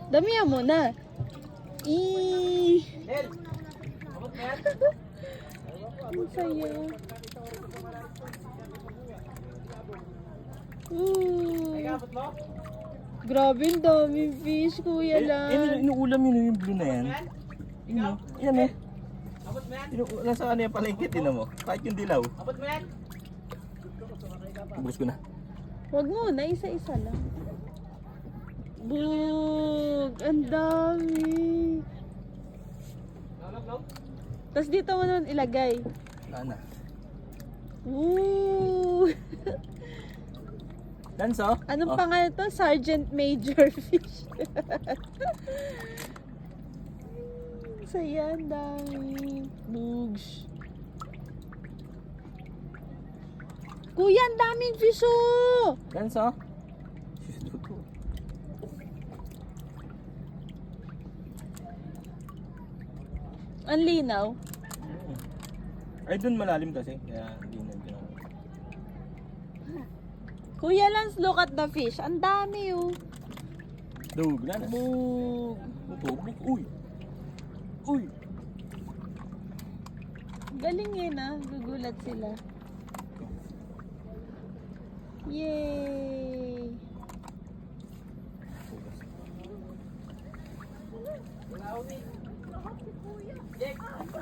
Damihan mo na. Eee! Ang saya. Grabe, ang daming fish, Kuya Lan. Inuulam yun yung blue na yan. Yan eh. Nasa ano yung palengke, tinan mo. Kahit yung dilaw. Ubus ko na. Huwag muna, isa-isa lang. Bug! Ang dami. Tapos dito mo nun ilagay. Sana. Woo! Danso? Anong pangalan to? Sergeant Major Fish. Saya, ang dami. Bugs. Kuya, ang daming fish oh! Danso? Ang linaw. Ay, dun malalim kasi. Kaya hindi na ginawa. Kuya Lance, look at the fish. Ang dami oh. Dug, na. Bug. Uy! Uy! Galing yun ah. Gugulat sila. Yay!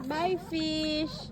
Bye, fish!